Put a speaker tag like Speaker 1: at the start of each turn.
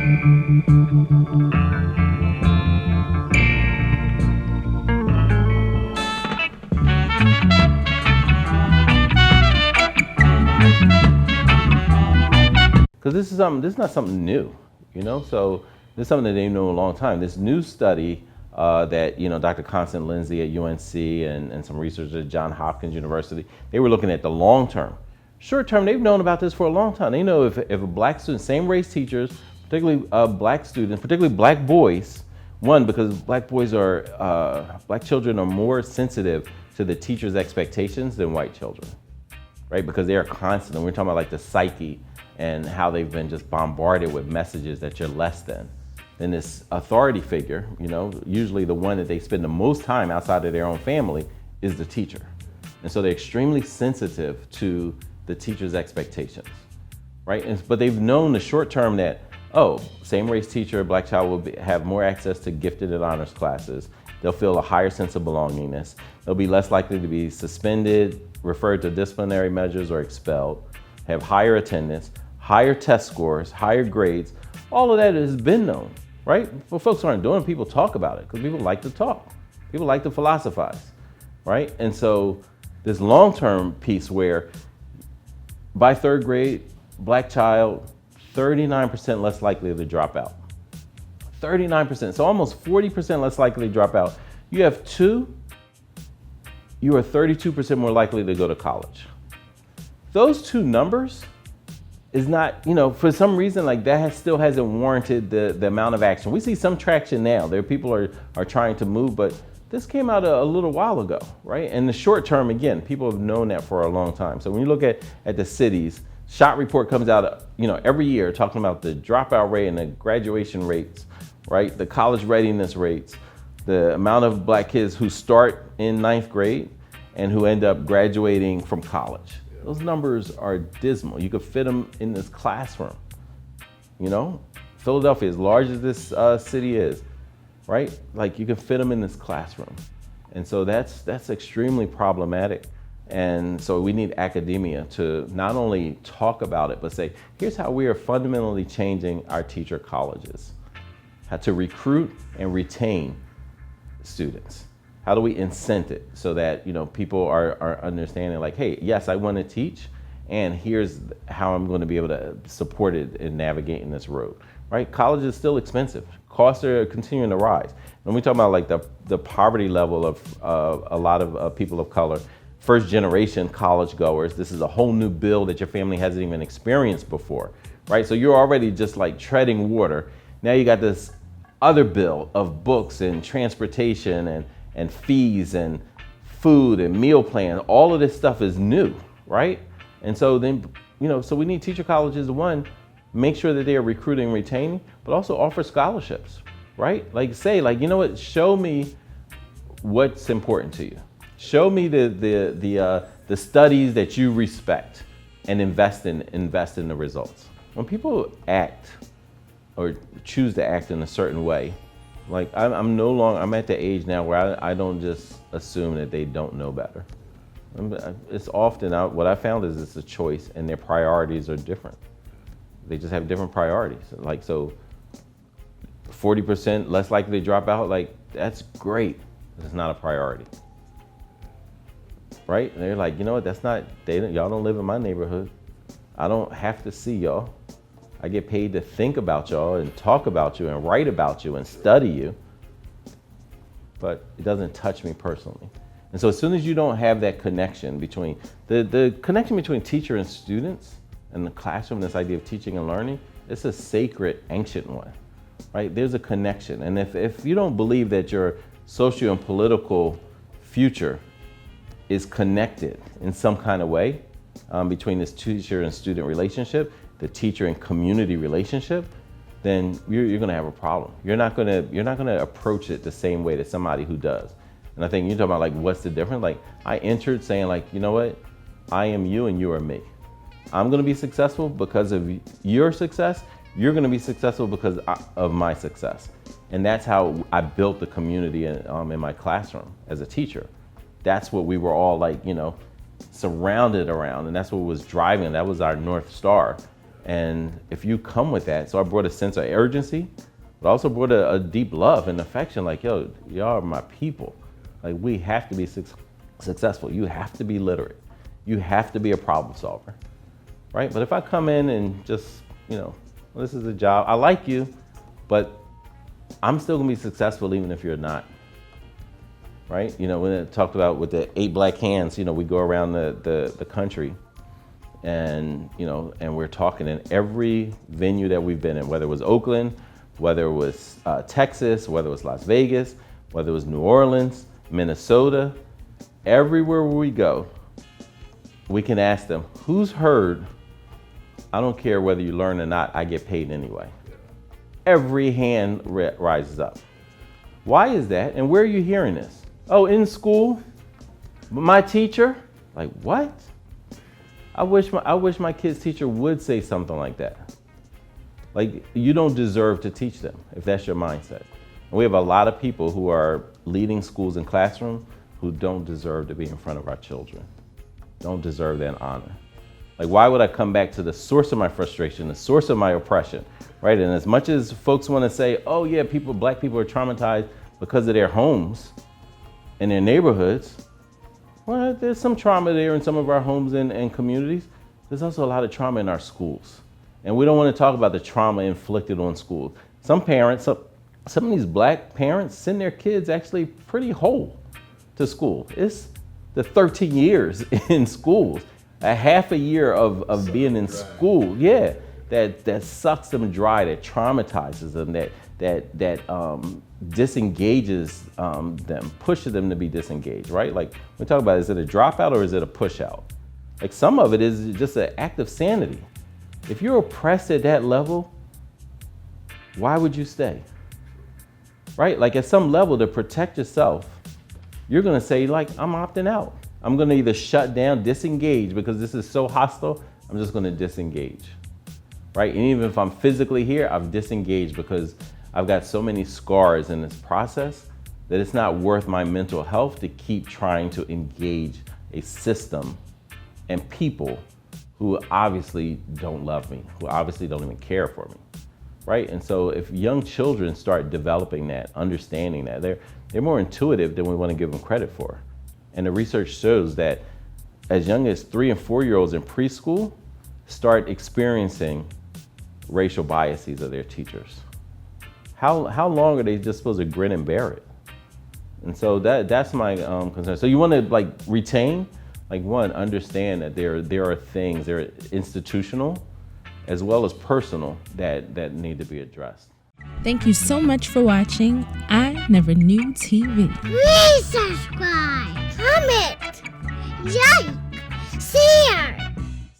Speaker 1: Because this is not something new, you know. So this is something that they've known a long time. This new study that Dr. Constance Lindsay at UNC and some researchers at Johns Hopkins University, they were looking at the long term. Short term, they've known about this for a long time. They know if a black student, same race teachers, particularly black students, particularly black boys, one, because black children are more sensitive to the teacher's expectations than white children, right? Because they are constant. We're talking about like the psyche and how they've been just bombarded with messages that you're less than. Then this authority figure, usually the one that they spend the most time outside of their own family is the teacher. And so they're extremely sensitive to the teacher's expectations, right? But they've known the short term that, same race teacher, black child will have more access to gifted and honors classes. They'll feel a higher sense of belongingness. They'll be less likely to be suspended, referred to disciplinary measures, or expelled, have higher attendance, higher test scores, higher grades. All of that has been known, right? But folks aren't doing it, people talk about it because people like to talk. People like to philosophize, right? And so this long-term piece where by third grade, black child, 39% less likely to drop out. 39%, so almost 40% less likely to drop out. You have two, you are 32% more likely to go to college. Those two numbers is not, for some reason, like that still hasn't warranted the amount of action. We see some traction now. There people are trying to move, but this came out a little while ago, right? And the short term, again, people have known that for a long time. So when you look at the cities, SHOT report comes out, every year talking about the dropout rate and the graduation rates, right? The college readiness rates, the amount of black kids who start in ninth grade and who end up graduating from college. Those numbers are dismal. You could fit them in this classroom. Philadelphia, as large as this city is, right? Like you can fit them in this classroom. And so that's extremely problematic. And so we need academia to not only talk about it, but say, here's how we are fundamentally changing our teacher colleges. How to recruit and retain students. How do we incent it so that people are understanding like, hey, yes, I want to teach, and here's how I'm going to be able to support it in navigating this road, right? College is still expensive. Costs are continuing to rise. When we talk about like the poverty level of a lot of people of color, first generation college goers, this is a whole new bill that your family hasn't even experienced before, right? So you're already just like treading water. Now you got this other bill of books and transportation and fees and food and meal plans. All of this stuff is new, right? And so then, so we need teacher colleges to, one, make sure that they are recruiting and retaining, but also offer scholarships, right? Like say, like, show me what's important to you. Show me the studies that you respect and invest in the results. When people act or choose to act in a certain way, like I'm at the age now where I don't just assume that they don't know better. It's often what I found is it's a choice and their priorities are different. They just have different priorities. Like, so 40% less likely to drop out, like that's great. It's not a priority. Right? And they're like, what, y'all don't live in my neighborhood. I don't have to see y'all. I get paid to think about y'all and talk about you and write about you and study you, but it doesn't touch me personally. And so as soon as you don't have that connection between, the connection between teacher and students and the classroom, this idea of teaching and learning, it's a sacred, ancient one, right? There's a connection. And if you don't believe that your socio and political future is connected in some kind of way between this teacher and student relationship, the teacher and community relationship, then you're going to have a problem. You're not going to approach it the same way that somebody who does. And I think you're talking about like, what's the difference? Like I entered saying like, what? I am you and you are me. I'm going to be successful because of your success. You're going to be successful because of my success. And that's how I built the community in my classroom as a teacher. That's what we were all like, surrounded around, and that's what was driving. That was our North Star. And if you come with that, so I brought a sense of urgency, but also brought a deep love and affection, like, yo, y'all are my people. Like, we have to be successful. You have to be literate. You have to be a problem solver, right? But if I come in and just, well, this is a job, I like you, but I'm still gonna be successful even if you're not, right? When it talked about with the 8 black hands, we go around the country and, and we're talking in every venue that we've been in, whether it was Oakland, whether it was Texas, whether it was Las Vegas, whether it was New Orleans, Minnesota, everywhere we go, we can ask them, who's heard, I don't care whether you learn or not, I get paid anyway. Every hand rises up. Why is that? And where are you hearing this? Oh, in school, my teacher? Like, what? I wish my kid's teacher would say something like that. Like, you don't deserve to teach them if that's your mindset. And we have a lot of people who are leading schools and classrooms who don't deserve to be in front of our children, don't deserve that honor. Like, why would I come back to the source of my frustration, the source of my oppression, right? And as much as folks want to say, oh yeah, black people are traumatized because of their homes and their neighborhoods, well, there's some trauma there in some of our homes and communities. There's also a lot of trauma in our schools. And we don't want to talk about the trauma inflicted on schools. Some parents, some of these black parents send their kids actually pretty whole to school. It's the 13 years in schools, a half a year of being in school, yeah, that sucks them dry, that traumatizes them, that disengages them, pushes them to be disengaged, right? Like, we talk about, is it a dropout or is it a push out? Like, some of it is just an act of sanity. If you're oppressed at that level, why would you stay? Right? Like, at some level, to protect yourself, you're gonna say, like, I'm opting out. I'm gonna either shut down, disengage, because this is so hostile, I'm just gonna disengage, right? And even if I'm physically here, I've disengaged because I've got so many scars in this process that it's not worth my mental health to keep trying to engage a system and people who obviously don't love me, who obviously don't even care for me, right? And so if young children start developing that, understanding that, they're more intuitive than we want to give them credit for. And the research shows that as young as 3 and 4-year-olds in preschool start experiencing racial biases of their teachers. How long are they just supposed to grin and bear it? And so that's my concern. So you want to, like, retain, like, one, understand that there are things, they're institutional as well as personal that need to be addressed.
Speaker 2: Thank you so much for watching I Never Knew TV.
Speaker 3: Please subscribe, comment, yay!